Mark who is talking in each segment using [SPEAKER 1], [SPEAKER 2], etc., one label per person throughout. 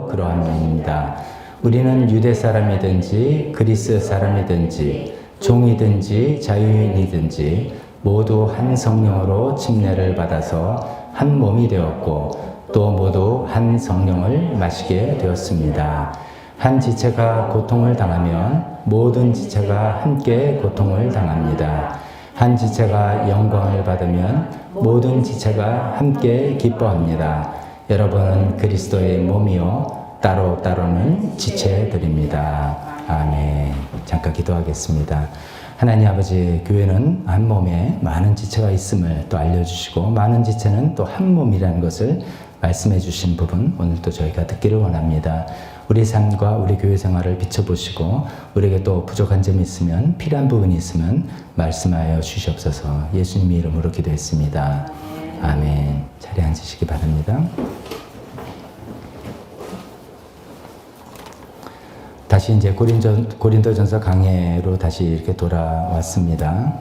[SPEAKER 1] 그러함입니다. 우리는 유대 사람이든지 그리스 사람이든지 종이든지 자유인이든지 모두 한 성령으로 침례를 받아서 한 몸이 되었고 또 모두 한 성령을 마시게 되었습니다. 한 지체가 고통을 당하면 모든 지체가 함께 고통을 당합니다. 한 지체가 영광을 받으면 모든 지체가 함께 기뻐합니다. 여러분은 그리스도의 몸이요 따로따로는 지체들입니다. 아멘. 잠깐 기도하겠습니다. 하나님 아버지, 교회는 한 몸에 많은 지체가 있음을 또 알려주시고 많은 지체는 또 한 몸이라는 것을 말씀해 주신 부분 오늘도 저희가 듣기를 원합니다. 우리 삶과 우리 교회 생활을 비춰보시고 우리에게 또 부족한 점이 있으면 필요한 부분이 있으면 말씀하여 주시옵소서. 예수님 이름으로 기도했습니다. 아멘. 자리에 앉으시기 바랍니다. 다시 이제 고린도전서 강해로 다시 이렇게 돌아왔습니다.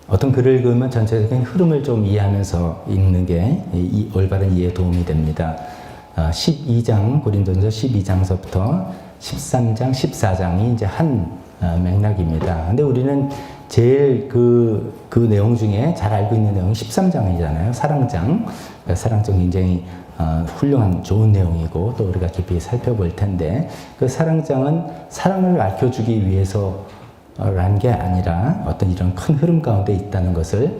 [SPEAKER 1] 어떤 글을 읽으면 전체적인 흐름을 좀 이해하면서 읽는 게 올바른 이해에 도움이 됩니다. 12장, 고린도전서 12장서부터 13장, 14장이 이제 한 맥락입니다. 근데 우리는 제일 그 내용 중에 잘 알고 있는 내용이 13장이잖아요. 사랑장. 사랑장 굉장히 훌륭한 좋은 내용이고 또 우리가 깊이 살펴볼 텐데 그 사랑장은 사랑을 알려주기 위해서라는 게 아니라 어떤 이런 큰 흐름 가운데 있다는 것을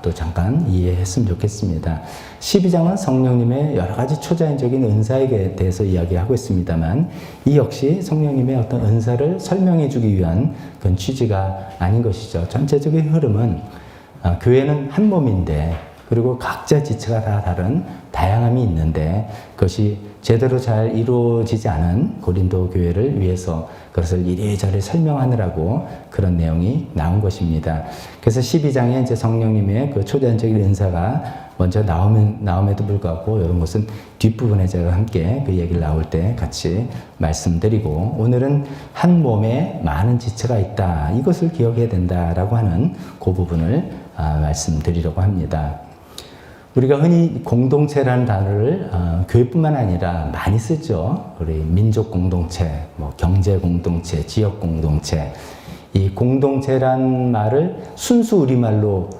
[SPEAKER 1] 또 잠깐 이해했으면 좋겠습니다. 12장은 성령님의 여러 가지 초자연적인 은사에 대해서 이야기하고 있습니다만 이 역시 성령님의 어떤 은사를 설명해 주기 위한 그런 취지가 아닌 것이죠. 전체적인 흐름은 교회는 한 몸인데 그리고 각자 지체가 다 다른 다양함이 있는데 그것이 제대로 잘 이루어지지 않은 고린도 교회를 위해서 그것을 이리저리 설명하느라고 그런 내용이 나온 것입니다. 그래서 12장에 이제 성령님의 그 초자연적인 은사가 먼저 나옴에도 불구하고 이런 것은 뒷부분에 제가 함께 그 얘기를 나올 때 같이 말씀드리고 오늘은 한 몸에 많은 지체가 있다. 이것을 기억해야 된다라고 하는 그 부분을 말씀드리려고 합니다. 우리가 흔히 공동체라는 단어를 교회뿐만 아니라 많이 쓰죠. 우리 민족 공동체, 뭐 경제 공동체, 지역 공동체. 이 공동체란 말을 순수 우리말로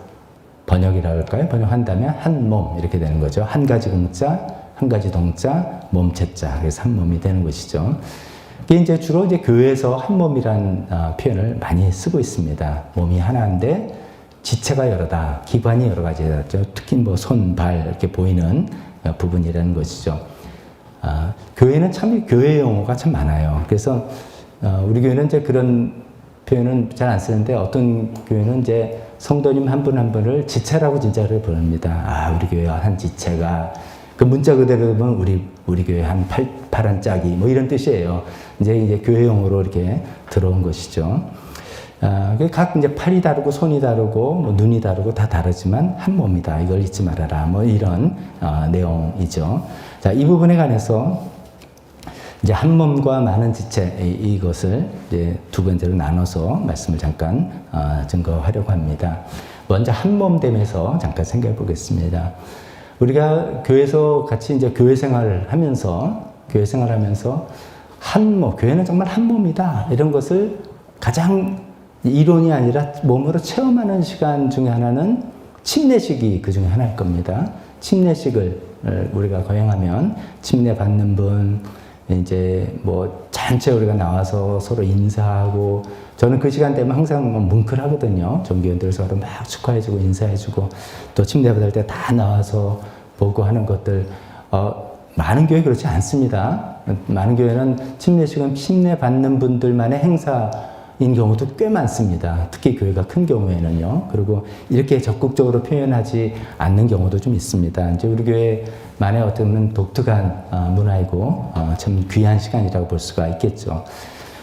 [SPEAKER 1] 번역이라고 할까요? 번역한다면 한 몸 이렇게 되는 거죠. 한 가지 공자, 한 가지 동자, 몸체자. 그래서 한 몸이 되는 것이죠. 이게 이제 주로 이제 교회에서 한 몸이란 표현을 많이 쓰고 있습니다. 몸이 하나인데 지체가 여러다, 기관이 여러 가지죠. 특히 뭐 손, 발 이렇게 보이는 부분이라는 것이죠. 교회는 참 교회 용어가 참 많아요. 그래서 우리 교회는 이제 그런 표현은 잘 안 쓰는데 어떤 교회는 이제 성도님 한 분 한 분을 지체라고 진짜로 부릅니다. 우리 교회 한 지체가 그 문자 그대로 보면 우리 교회 한 파란 짝이 뭐 이런 뜻이에요. 이제 교회 용어로 이렇게 들어온 것이죠. 각 이제 팔이 다르고 손이 다르고 뭐 눈이 다르고 다 다르지만 한 몸이다. 이걸 잊지 말아라. 뭐 이런 내용이죠. 자, 이 부분에 관해서 이제 한 몸과 많은 지체 이것을 이제 두 번째로 나눠서 말씀을 잠깐 증거하려고 합니다. 먼저 한 몸됨에서 잠깐 생각해 보겠습니다. 우리가 교회에서 같이 이제 교회 생활을 하면서 한 몸, 교회는 정말 한 몸이다. 이런 것을 가장 이론이 아니라 몸으로 체험하는 시간 중에 하나는 침례식이 그 중에 하나일 겁니다. 침례식을 우리가 거행하면 침례 받는 분, 이제 뭐 전체 우리가 나와서 서로 인사하고 저는 그 시간 되면 항상 뭉클하거든요. 종교인들 서로 막 축하해주고 인사해주고 또 침례 받을 때 다 나와서 보고 하는 것들 많은 교회 그렇지 않습니다. 많은 교회는 침례식은 침례 받는 분들만의 행사인 경우도 꽤 많습니다. 특히 교회가 큰 경우에는요. 그리고 이렇게 적극적으로 표현하지 않는 경우도 좀 있습니다. 이제 우리 교회만의 어떤 독특한 문화이고 참 귀한 시간이라고 볼 수가 있겠죠.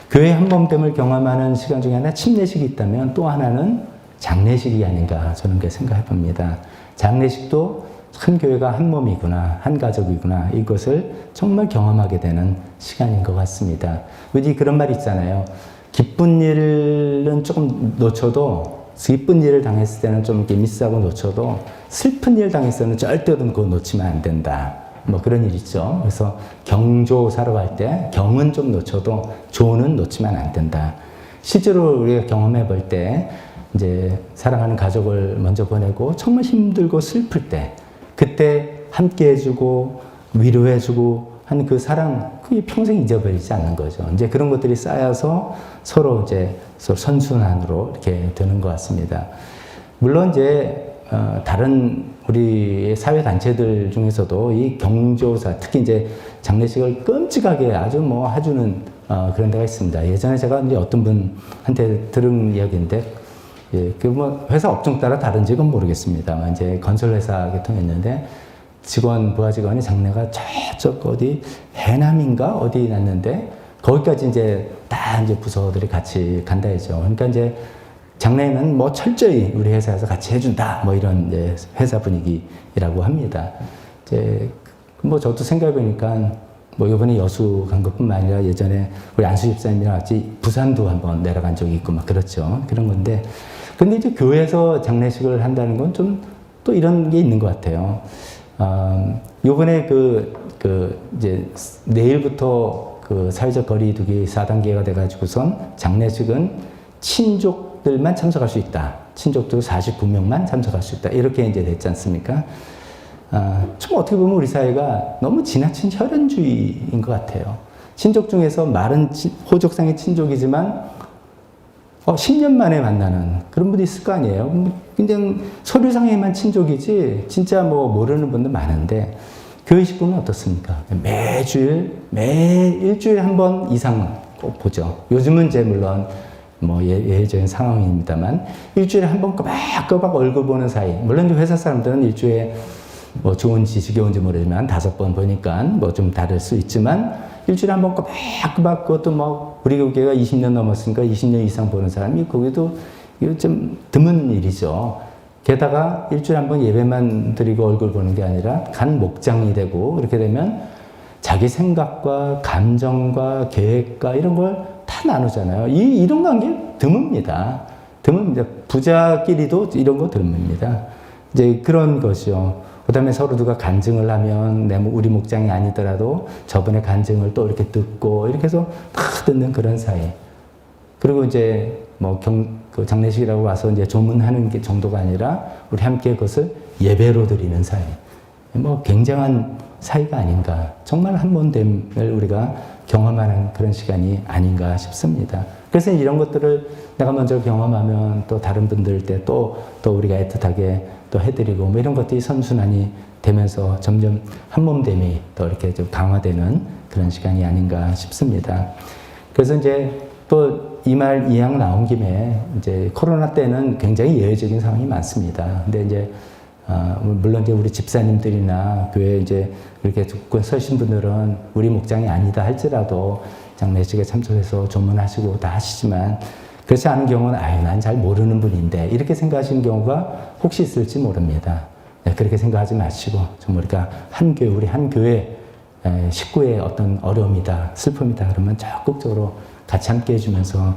[SPEAKER 1] 교회 한 몸됨을 경험하는 시간 중에 하나 침례식이 있다면 또 하나는 장례식이 아닌가 저는 그렇게 생각해 봅니다. 장례식도 큰 교회가 한 몸이구나, 한 가족이구나, 이것을 정말 경험하게 되는 시간인 것 같습니다. 우리 그런 말 있잖아요. 기쁜 일은 조금 놓쳐도, 기쁜 일을 당했을 때는 좀 이렇게 미스하고 놓쳐도, 슬픈 일 당했을 때는 절대로 그거 놓치면 안 된다. 뭐 그런 일 있죠. 그래서 경조사로 갈 때 경은 좀 놓쳐도 조는 놓치면 안 된다. 실제로 우리가 경험해 볼 때 이제 사랑하는 가족을 먼저 보내고 정말 힘들고 슬플 때 그때 함께 해주고 위로해주고 한 그 사랑 그게 평생 잊어버리지 않는 거죠. 이제 그런 것들이 쌓여서 서로 이제 서로 선순환으로 이렇게 되는 것 같습니다. 물론 이제 다른 우리의 사회 단체들 중에서도 이 경조사 특히 이제 장례식을 끔찍하게 아주 뭐 해주는 그런 데가 있습니다. 예전에 제가 이제 어떤 분한테 들은 이야기인데 예, 그 뭐 회사 업종 따라 다른지 건 모르겠습니다만 이제 건설회사 계통이었는데 부하 직원이 장례가 저쪽 어디 해남인가 어디 났는데 거기까지 이제 다 이제 부서들이 같이 간다 했죠. 그러니까 이제 장례는 뭐 철저히 우리 회사에서 같이 해준다 뭐 이런 이제 회사 분위기라고 합니다. 이제 뭐 저도 생각해보니까 뭐 이번에 여수 간 것뿐만 아니라 예전에 우리 안수 집사님이랑 같이 부산도 한번 내려간 적이 있고 막 그렇죠. 그런 건데 근데 이제 교회에서 장례식을 한다는 건 좀 또 이런 게 있는 것 같아요. 요번에 이제 내일부터 그 사회적 거리두기 4단계가 돼가지고선 장례식은 친족들만 참석할 수 있다. 친족들 49명만 참석할 수 있다. 이렇게 이제 됐지 않습니까? 좀 어떻게 보면 우리 사회가 너무 지나친 혈연주의인 것 같아요. 친족 중에서 말은 호족상의 친족이지만 10년 만에 만나는 그런 분도 있을 거 아니에요. 그냥 서류상에만 친족이지 진짜 뭐 모르는 분들 많은데 교회 식구는 어떻습니까? 매 일주일에 한 번 이상 꼭 보죠. 요즘은 이제 물론 뭐 예외적인 상황입니다만 일주일에 한 번 꼬박꼬박 얼굴 보는 사이. 물론 회사 사람들은 일주일에 뭐 좋은지 지겨운지 모르지만 5번 보니까 뭐 좀 다를 수 있지만 일주일에 한 번 꼬박꼬박 그것도 뭐 우리 교회가 20년 넘었으니까 20년 이상 보는 사람이 거기도 이거 좀 드문 일이죠. 게다가 일주일에 한 번 예배만 드리고 얼굴 보는 게 아니라 간 목장이 되고 이렇게 되면 자기 생각과 감정과 계획과 이런 걸 다 나누잖아요. 이런 관계 드뭅니다. 부자끼리도 이런 거 드뭅니다. 이제 그런 것이요. 그 다음에 서로 누가 간증을 하면 우리 목장이 아니더라도 저번에 간증을 또 이렇게 듣고 이렇게 해서 다 듣는 그런 사이. 그리고 이제 뭐 그 장례식이라고 와서 이제 조문하는 게 정도가 아니라 우리 함께 그것을 예배로 드리는 사이. 뭐 굉장한 사이가 아닌가. 정말 한몸됨을 우리가 경험하는 그런 시간이 아닌가 싶습니다. 그래서 이런 것들을 내가 먼저 경험하면 또 다른 분들 때 또 우리가 애틋하게 또 해드리고 뭐 이런 것들이 선순환이 되면서 점점 한몸됨이 더 이렇게 좀 강화되는 그런 시간이 아닌가 싶습니다. 그래서 이제 또 이 말 이양 나온 김에 이제 코로나 때는 굉장히 예외적인 상황이 많습니다. 근데 이제 물론 이제 우리 집사님들이나 교회 이제 이렇게 듣고 서신 분들은 우리 목장이 아니다 할지라도 장례식에 참석해서 조문하시고 다 하시지만 그렇지 않은 경우는 난 잘 모르는 분인데 이렇게 생각하시는 경우가 혹시 있을지 모릅니다. 네, 그렇게 생각하지 마시고 정말 우리가 우리 한 교회 식구의 어떤 어려움이다 슬픔이다 그러면 적극적으로 같이 함께 해주면서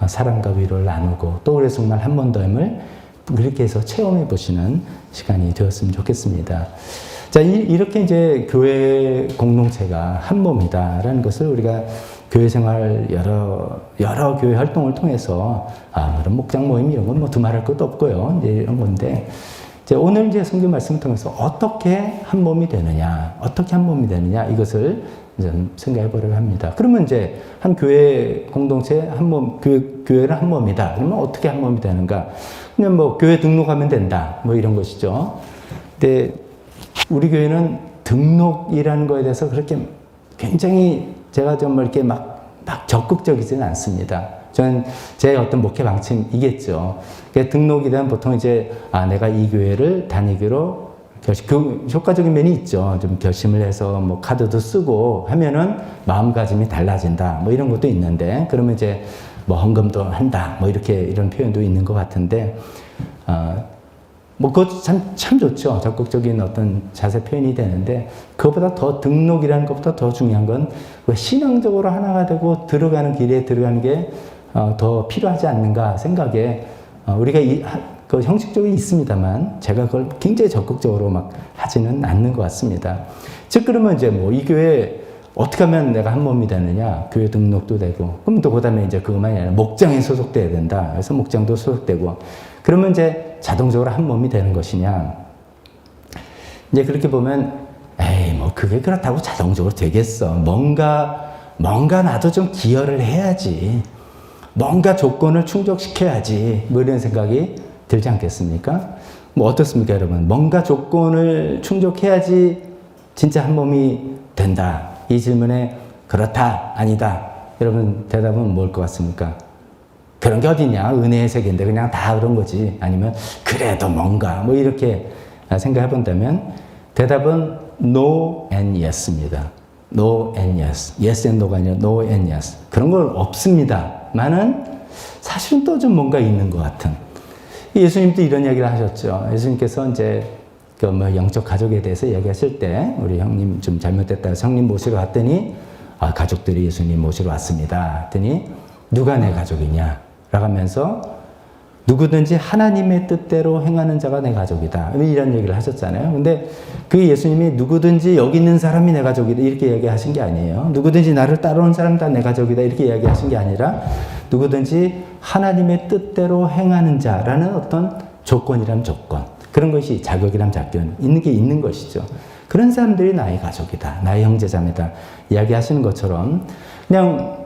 [SPEAKER 1] 사랑과 위로를 나누고 또 그래서 정말 한 번 더임을 그렇게 해서 체험해 보시는 시간이 되었으면 좋겠습니다. 자, 이렇게 이제 교회 공동체가 한 몸이다라는 것을 우리가 교회 생활 여러 교회 활동을 통해서 그런 목장 모임 이런 건 뭐 두말할 것도 없고요. 이제 이런 건데 이제 오늘 이제 성경 말씀을 통해서 어떻게 한 몸이 되느냐, 이것을 이제 생각해 보려고 합니다. 그러면 이제 한 교회 공동체 한 몸, 교회는 한 몸이다. 그러면 어떻게 한 몸이 되는가? 그냥 뭐 교회 등록하면 된다. 뭐 이런 것이죠. 근데 우리 교회는 등록이라는 거에 대해서 그렇게 굉장히 제가 정말 이렇게 막 적극적이지는 않습니다. 저는 제 어떤 목회 방침이겠죠. 그러니까 등록이 되면 보통 이제 내가 이 교회를 다니기로 그 효과적인 면이 있죠. 좀 결심을 해서 뭐 카드도 쓰고 하면은 마음가짐이 달라진다. 뭐 이런 것도 있는데 그러면 이제 뭐 헌금도 한다. 뭐 이런 표현도 있는 것 같은데 뭐 그것도 참 좋죠. 적극적인 어떤 자세 표현이 되는데 그것보다 더 등록이라는 것보다 더 중요한 건 신앙적으로 하나가 되고 들어가는 길에 들어가는 게 더 필요하지 않는가 생각에 우리가 그 형식적으로 있습니다만 제가 그걸 굉장히 적극적으로 막 하지는 않는 것 같습니다. 즉 그러면 이제 뭐 이 교회 어떻게 하면 내가 한 몸이 되느냐? 교회 등록도 되고 그럼 또 그다음에 이제 그것만이 아니라 목장에 소속돼야 된다. 그래서 목장도 소속되고 그러면 이제 자동적으로 한 몸이 되는 것이냐? 이제 그렇게 보면 에이 뭐 그게 그렇다고 자동적으로 되겠어. 뭔가 나도 좀 기여를 해야지. 뭔가 조건을 충족시켜야지. 뭐 이런 생각이 들지 않겠습니까? 뭐 어떻습니까, 여러분? 뭔가 조건을 충족해야지 진짜 한 몸이 된다. 이 질문에 그렇다, 아니다. 여러분 대답은 뭘 것 같습니까? 그런 게 어디냐? 은혜의 세계인데 그냥 다 그런 거지. 아니면 그래도 뭔가 뭐 이렇게 생각해 본다면 대답은 no and yes입니다. no and yes. yes and no가 아니라 no and yes. 그런 건 없습니다만은 사실은 또 좀 뭔가 있는 것 같은. 예수님도 이런 이야기를 하셨죠. 예수님께서 이제 그 뭐 영적 가족에 대해서 이야기하실 때 우리 형님 좀 잘못됐다 해서 형님 모시러 갔더니 가족들이 예수님 모시러 왔습니다. 했더니 누가 내 가족이냐? 라고 하면서 누구든지 하나님의 뜻대로 행하는 자가 내 가족이다. 이런 얘기를 하셨잖아요. 근데 그 예수님이 누구든지 여기 있는 사람이 내 가족이다. 이렇게 얘기하신 게 아니에요. 누구든지 나를 따라오는 사람 다 내 가족이다. 이렇게 이야기하신 게 아니라 누구든지 하나님의 뜻대로 행하는 자라는 어떤 조건이란 조건. 그런 것이 자격이란 자격 있는 게 있는 것이죠. 그런 사람들이 나의 가족이다. 나의 형제자매다. 이야기하시는 것처럼 그냥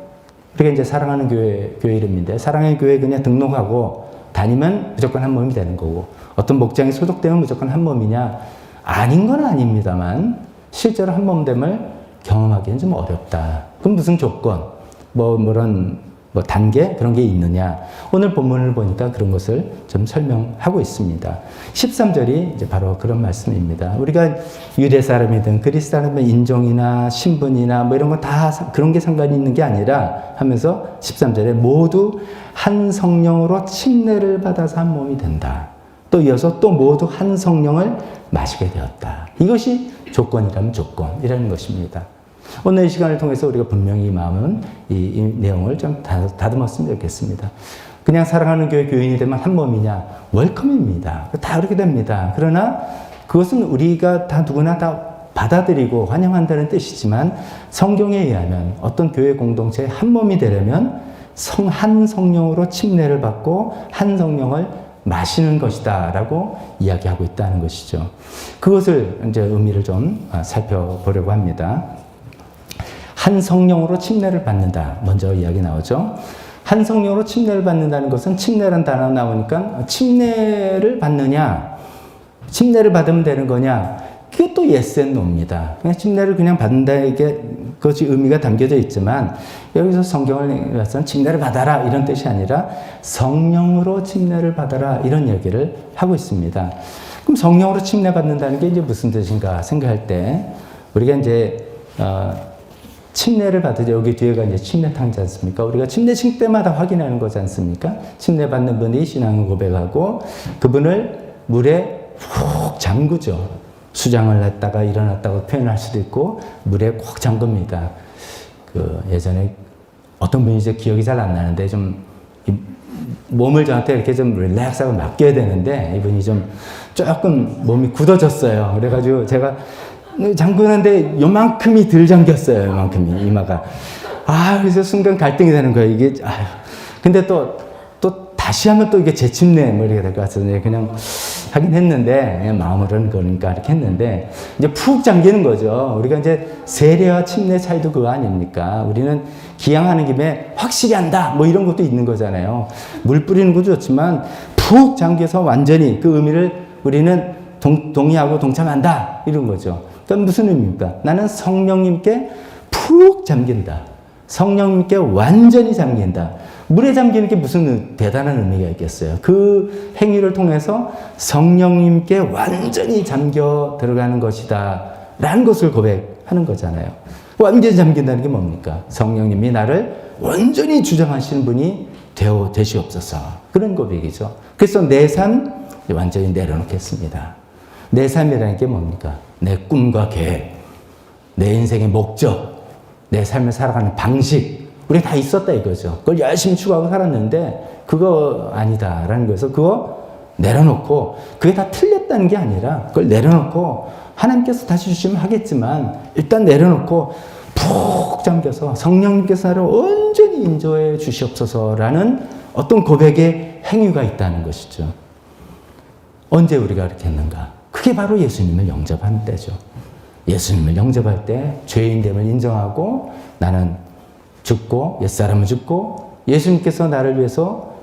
[SPEAKER 1] 우리가 이제 사랑하는 교회 이름인데 사랑의 교회 그냥 등록하고 다니면 무조건 한 몸이 되는 거고 어떤 목장에 소속되면 무조건 한 몸이냐? 아닌 건 아닙니다만 실제로 한 몸됨을 경험하기는 좀 어렵다. 그럼 무슨 조건? 뭐 단계? 그런 게 있느냐? 오늘 본문을 보니까 그런 것을 좀 설명하고 있습니다. 13절이 이제 바로 그런 말씀입니다. 우리가 유대 사람이든 그리스 사람의 인종이나 신분이나 뭐 이런 거 다 그런 게 상관이 있는 게 아니라 하면서 13절에 모두 한 성령으로 침례를 받아서 한 몸이 된다. 또 이어서 또 모두 한 성령을 마시게 되었다. 이것이 조건이라면 조건이라는 것입니다. 오늘 이 시간을 통해서 우리가 분명히 이 마음은 이 내용을 좀 다듬었으면 좋겠습니다. 그냥 사랑하는 교회 교인이 되면 한 몸이냐? 웰컴입니다. 다 그렇게 됩니다. 그러나 그것은 우리가 다 누구나 다 받아들이고 환영한다는 뜻이지만 성경에 의하면 어떤 교회 공동체의 한 몸이 되려면 한 성령으로 침례를 받고 한 성령을 마시는 것이다 라고 이야기하고 있다는 것이죠. 그것을 이제 의미를 좀 살펴보려고 합니다. 한 성령으로 침례를 받는다. 먼저 이야기 나오죠. 한 성령으로 침례를 받는다는 것은 침례라는 단어가 나오니까 침례를 받느냐, 침례를 받으면 되는 거냐, 그게 또 yes and no입니다. 그냥 침례를 그냥 받는다, 이게 그것이 의미가 담겨져 있지만 여기서 성경을 봐서는 침례를 받아라 이런 뜻이 아니라 성령으로 침례를 받아라 이런 얘기를 하고 있습니다. 그럼 성령으로 침례 받는다는 게 이제 무슨 뜻인가 생각할 때 우리가 이제 침례를 받으죠. 여기 뒤에가 이제 침례탕이지 않습니까? 우리가 침례식 때마다 확인하는 거지 않습니까? 침례 받는 분이 신앙을 고백하고 그분을 물에 푹 잠그죠. 수장을 했다가 일어났다고 표현할 수도 있고 물에 꼭 잠깁니다. 예전에 어떤 분이 이제 기억이 잘 안 나는데 좀 몸을 저한테 이렇게 좀 릴렉스하고 맡겨야 되는데 이분이 좀 조금 몸이 굳어졌어요. 그래가지고 제가 잠그는데 요만큼이 덜 잠겼어요. 요만큼이 이마가. 그래서 순간 갈등이 되는 거예요. 이게 근데 또 다시 하면 또 이게 재침례 뭐 이렇게 될 것 같아서 그냥 하긴 했는데 그냥 마음으로는 그러니까 이렇게 했는데 이제 푹 잠기는 거죠. 우리가 이제 세례와 침례 차이도 그거 아닙니까? 우리는 기양하는 김에 확실히 한다 뭐 이런 것도 있는 거잖아요. 물 뿌리는 것도 좋지만 푹 잠겨서 완전히 그 의미를 우리는 동의하고 동참한다 이런 거죠. 그건 무슨 의미입니까? 나는 성령님께 푹 잠긴다. 성령님께 완전히 잠긴다. 물에 잠기는 게 무슨 대단한 의미가 있겠어요. 그 행위를 통해서 성령님께 완전히 잠겨 들어가는 것이다 라는 것을 고백하는 거잖아요. 완전히 잠긴다는 게 뭡니까? 성령님이 나를 완전히 주장하시는 분이 되시옵소서. 그런 고백이죠. 그래서 내 삶 완전히 내려놓겠습니다. 내 삶이라는 게 뭡니까? 내 꿈과 계획, 내 인생의 목적, 내 삶을 살아가는 방식, 우리가 다 있었다 이거죠. 그걸 열심히 추구하고 살았는데 그거 아니다라는 거에서 그거 내려놓고 그게 다 틀렸다는 게 아니라 그걸 내려놓고 하나님께서 다시 주시면 하겠지만 일단 내려놓고 푹 잠겨서 성령님께서 나를 온전히 인도해 주시옵소서라는 어떤 고백의 행위가 있다는 것이죠. 언제 우리가 그렇게 했는가? 그게 바로 예수님을 영접하는 때죠. 예수님을 영접할 때 죄인됨을 인정하고 나는 죽고 옛사람은 죽고 예수님께서 나를 위해서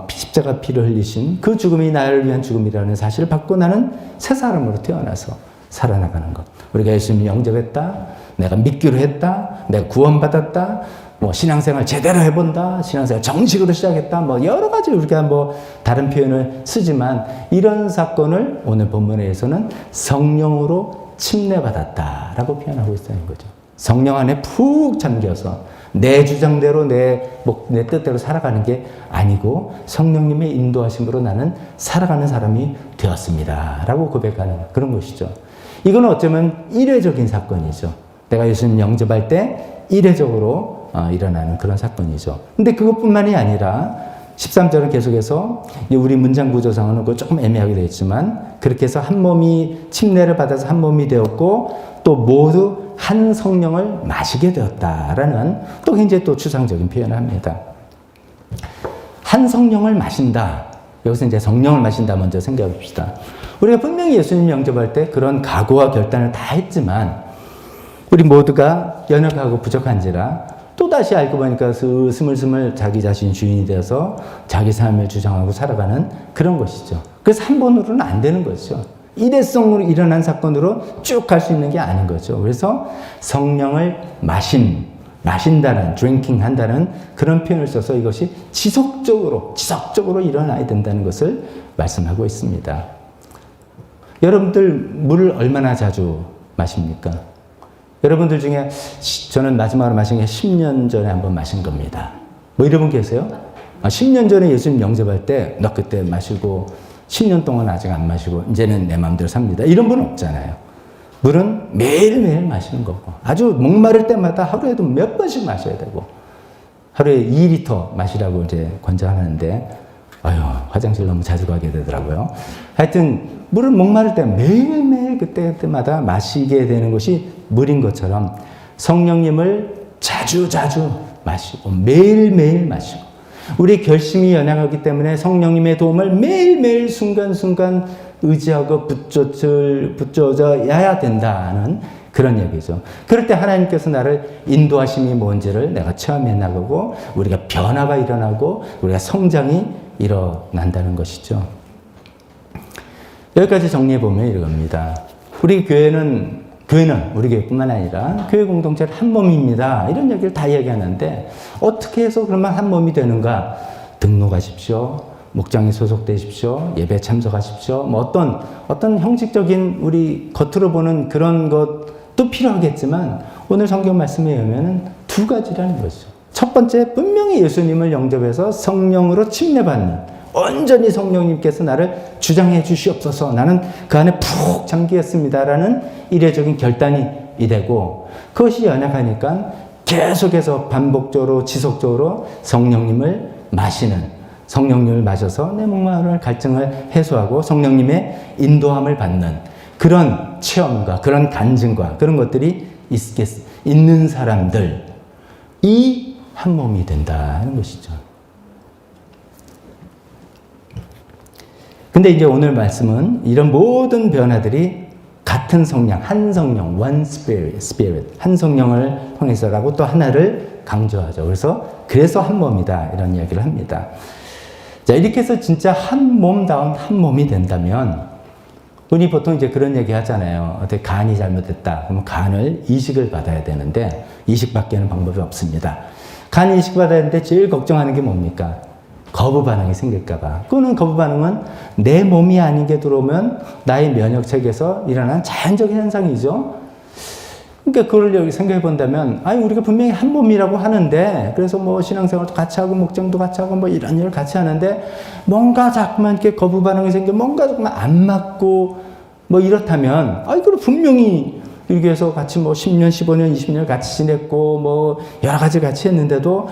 [SPEAKER 1] 십자가 피를 흘리신 그 죽음이 나를 위한 죽음이라는 사실을 받고 나는 새 사람으로 태어나서 살아나가는 것. 우리가 예수님을 영접했다. 내가 믿기로 했다. 내가 구원받았다. 뭐 신앙생활 제대로 해본다. 신앙생활 정식으로 시작했다. 뭐 여러 가지 우리가 뭐 다른 표현을 쓰지만 이런 사건을 오늘 본문에서는 성령으로 침례받았다라고 표현하고 있다는 거죠. 성령 안에 푹 잠겨서 내 주장대로 내 뜻대로 살아가는 게 아니고 성령님의 인도하심으로 나는 살아가는 사람이 되었습니다. 라고 고백하는 그런 것이죠. 이건 어쩌면 이례적인 사건이죠. 내가 예수님 영접할 때 이례적으로 일어나는 그런 사건이죠. 근데 그것뿐만이 아니라 13절은 계속해서 우리 문장 구조상은 조금 애매하게 되어 있지만 그렇게 해서 한 몸이 침례를 받아서 한 몸이 되었고 또 모두 한 성령을 마시게 되었다라는 또 굉장히 또 추상적인 표현을 합니다. 한 성령을 마신다. 여기서 이제 성령을 마신다 먼저 생각해 봅시다. 우리가 분명히 예수님 영접할 때 그런 각오와 결단을 다 했지만 우리 모두가 연약하고 부족한지라 또다시 알고 보니까 스물스물 자기 자신 주인이 되어서 자기 삶을 주장하고 살아가는 그런 것이죠. 그래서 한 번으로는 안 되는 거죠. 일회성으로 일어난 사건으로 쭉 갈 수 있는 게 아닌 거죠. 그래서 성령을 마신다는, drinking 한다는 그런 표현을 써서 이것이 지속적으로 일어나야 된다는 것을 말씀하고 있습니다. 여러분들 물을 얼마나 자주 마십니까? 여러분들 중에 저는 마지막으로 마신 게 10년 전에 한번 마신 겁니다. 뭐 이런 분 계세요? 10년 전에 예수님 영접할 때 너 그때 마시고 10년 동안 아직 안 마시고 이제는 내 마음대로 삽니다. 이런 분 없잖아요. 물은 매일매일 마시는 거고 아주 목마를 때마다 하루에도 몇 번씩 마셔야 되고 하루에 2리터 마시라고 이제 권장하는데 아유 화장실 너무 자주 가게 되더라고요. 하여튼 물은 목마를 때 매일매일 그때마다 마시게 되는 것이 물인 것처럼 성령님을 자주 마시고 매일매일 마시고 우리 결심이 연약하기 때문에 성령님의 도움을 매일매일 순간순간 의지하고 붙여져야 된다는 그런 얘기죠. 그럴 때 하나님께서 나를 인도하심이 뭔지를 내가 체험해 나가고 우리가 변화가 일어나고 우리가 성장이 일어난다는 것이죠. 여기까지 정리해 보면 이겁니다. 우리 교회는 우리 교회뿐만 아니라 교회 공동체는 한 몸입니다. 이런 얘기를 다 얘기하는데 어떻게 해서 그러면 한 몸이 되는가? 등록하십시오. 목장에 소속되십시오. 예배 참석하십시오. 뭐 어떤 형식적인 우리 겉으로 보는 그런 것도 필요하겠지만 오늘 성경 말씀에 의하면 두 가지라는 것이죠. 첫 번째 분명히 예수님을 영접해서 성령으로 침례받는 온전히 성령님께서 나를 주장해 주시옵소서 나는 그 안에 푹 잠기겠습니다라는 이례적인 결단이 되고 그것이 연약하니까 계속해서 반복적으로 지속적으로 성령님을 마셔서 내 목마름을 갈증을 해소하고 성령님의 인도함을 받는 그런 체험과 그런 간증과 그런 것들이 있는 사람들이 한 몸이 된다는 것이죠. 근데 이제 오늘 말씀은 이런 모든 변화들이 같은 성령, 한 성령, one spirit, 한 성령을 통해서라고 또 하나를 강조하죠. 그래서 한 몸이다 이런 이야기를 합니다. 자, 이렇게 해서 진짜 한 몸다운 한 몸이 된다면 우리 보통 이제 그런 얘기 하잖아요. 어떻게 간이 잘못됐다. 그러면 간을 이식을 받아야 되는데 이식밖에 하는 방법이 없습니다. 간 이식 받아야 되는데 제일 걱정하는 게 뭡니까? 거부 반응이 생길까봐. 그거는 거부 반응은 내 몸이 아닌 게 들어오면 나의 면역 체계에서 일어나는 자연적인 현상이죠. 그러니까 그걸 여기 생각해 본다면, 우리가 분명히 한 몸이라고 하는데, 그래서 뭐 신앙생활도 같이 하고, 목장도 같이 하고, 뭐 이런 일을 같이 하는데, 뭔가 자꾸만 이렇게 거부 반응이 생겨, 뭔가 자꾸만 안 맞고, 뭐 이렇다면, 이걸 분명히 이렇게 해서 같이 뭐 10년, 15년, 20년 같이 지냈고, 뭐 여러 가지 같이 했는데도,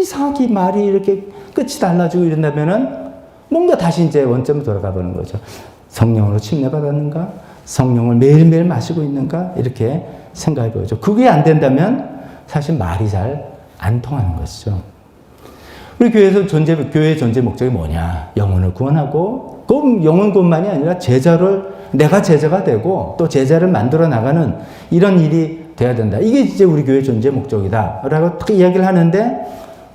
[SPEAKER 1] 이상하게 말이 이렇게 끝이 달라지고 이런다면은, 뭔가 다시 이제 원점으로 돌아가 보는 거죠. 성령으로 침례받았는가? 성령을 매일매일 마시고 있는가? 이렇게 생각해 보죠. 그게 안 된다면 사실 말이 잘 안 통하는 것이죠. 우리 교회에서 교회의 존재 목적이 뭐냐? 영혼을 구원하고, 그 영혼 구원만이 아니라 내가 제자가 되고 또 제자를 만들어 나가는 이런 일이 돼야 된다. 이게 이제 우리 교회의 존재 목적이다. 라고 딱 이야기를 하는데,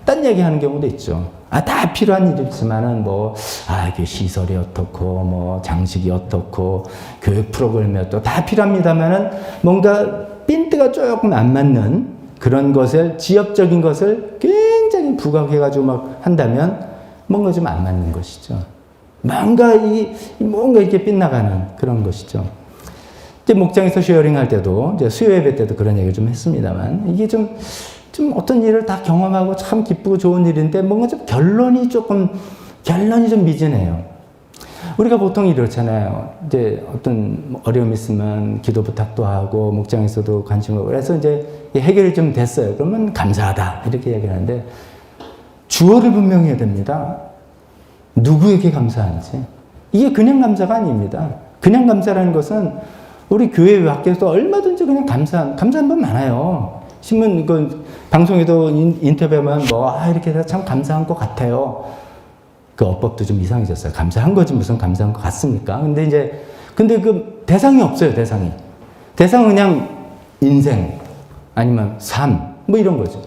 [SPEAKER 1] 딴 얘기 하는 경우도 있죠. 다 필요한 일이지만은 그 시설이 어떻고, 장식이 어떻고, 교육 프로그램이 어떻고, 다 필요합니다만은 뭔가 핀트가 조금 안 맞는 그런 것을, 지역적인 것을 굉장히 부각해가지고 막 한다면 뭔가 좀 안 맞는 것이죠. 뭔가 이렇게 빗나가는 그런 것이죠. 이제 목장에서 쉐어링 할 때도, 이제 수요 예배 때도 그런 얘기를 좀 했습니다만, 이게 좀 어떤 일을 다 경험하고 참 기쁘고 좋은 일인데 뭔가 좀 결론이 좀 미진해요. 우리가 보통 이렇잖아요. 이제 어떤 어려움이 있으면 기도 부탁도 하고 목장에서도 관심을 하고 그래서 이제 해결이 좀 됐어요. 그러면 감사하다 이렇게 얘기를 하는데 주어를 분명히 해야 됩니다. 누구에게 감사한지. 이게 그냥 감사가 아닙니다. 그냥 감사라는 것은 우리 교회 밖에서 얼마든지 그냥 감사한 분 많아요. 신문 방송에도 인터뷰하면 이렇게 해서 참 감사한 것 같아요. 그 어법도 좀 이상해졌어요. 감사한 거지 무슨 감사한 것 같습니까? 근데 그 대상이 없어요, 대상이. 대상은 그냥 인생, 아니면 삶, 이런 거죠.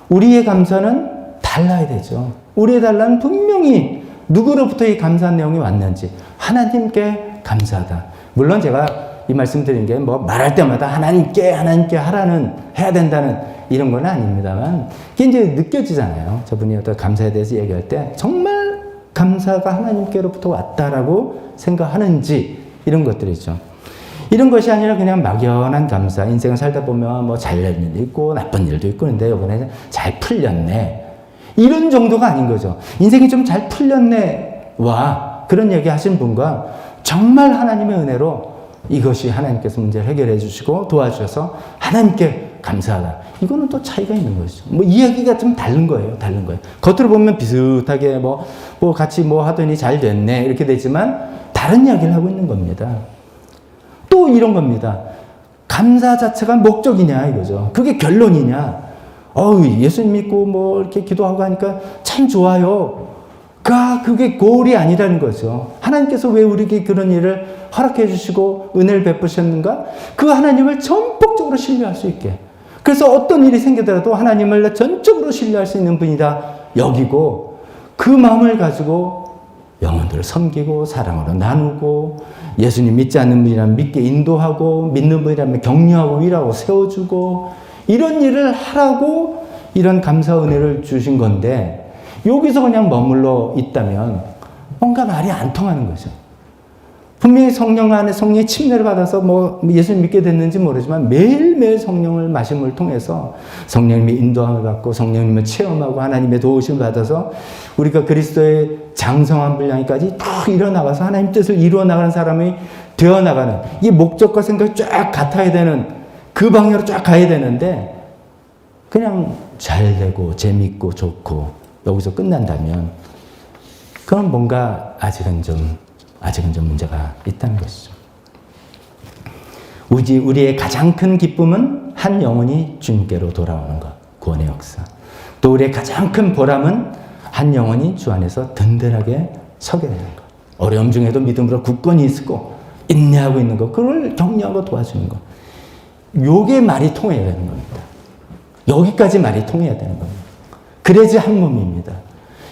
[SPEAKER 1] 우리의 감사는 달라야 되죠. 우리의 달라는 분명히 누구로부터 이 감사한 내용이 왔는지, 하나님께 감사하다. 물론 제가 이 말씀 드린 게 말할 때마다 하나님께 해야 된다는 이런 건 아닙니다만, 이게 이제 느껴지잖아요. 저분이 어떤 감사에 대해서 얘기할 때, 정말 감사가 하나님께로부터 왔다라고 생각하는지, 이런 것들이죠. 이런 것이 아니라 그냥 막연한 감사. 인생을 살다 보면 잘된 일도 있고, 나쁜 일도 있고, 근데 이번에 잘 풀렸네. 이런 정도가 아닌 거죠. 인생이 좀 잘 풀렸네. 그런 얘기 하신 분과 정말 하나님의 은혜로 이것이 하나님께서 문제를 해결해 주시고 도와주셔서 하나님께 감사하다. 이거는 또 차이가 있는 것이죠. 이야기가 좀 다른 거예요. 겉으로 보면 비슷하게 같이 하더니 잘 됐네. 이렇게 되지만 다른 이야기를 하고 있는 겁니다. 또 이런 겁니다. 감사 자체가 목적이냐 이거죠. 그게 결론이냐. 예수님 믿고 이렇게 기도하고 하니까 참 좋아요. 그게 골이 아니라는 거죠. 하나님께서 왜 우리에게 그런 일을 허락해 주시고 은혜를 베푸셨는가? 그 하나님을 전폭적으로 신뢰할 수 있게. 그래서 어떤 일이 생기더라도 하나님을 전적으로 신뢰할 수 있는 분이다 여기고, 그 마음을 가지고 영혼들을 섬기고 사랑으로 나누고, 예수님 믿지 않는 분이라면 믿게 인도하고, 믿는 분이라면 격려하고 위로하고 세워주고, 이런 일을 하라고 이런 감사 은혜를 주신 건데, 여기서 그냥 머물러 있다면 뭔가 말이 안 통하는 거죠. 분명히 성령 안에 성령의 침례를 받아서 예수님 믿게 됐는지 모르지만 매일매일 성령을 마심을 통해서 성령님의 인도함을 받고 성령님을 체험하고 하나님의 도우심을 받아서 우리가 그리스도의 장성한 분량까지 쭉 일어나가서 하나님 뜻을 이루어 나가는 사람이 되어 나가는, 이 목적과 생각이 쫙 같아야 되는, 그 방향으로 쫙 가야 되는데 그냥 잘 되고 재밌고 좋고 여기서 끝난다면 그건 뭔가 아직은 좀 문제가 있다는 것이죠. 우리의 가장 큰 기쁨은 한 영혼이 주님께로 돌아오는 것, 구원의 역사. 또 우리의 가장 큰 보람은 한 영혼이 주 안에서 든든하게 서게 되는 것. 어려움 중에도 믿음으로 굳건히 있고 인내하고 있는 것, 그걸 격려하고 도와주는 것. 요게 말이 통해야 되는 겁니다. 여기까지 말이 통해야 되는 겁니다. 그래야지 한 몸입니다.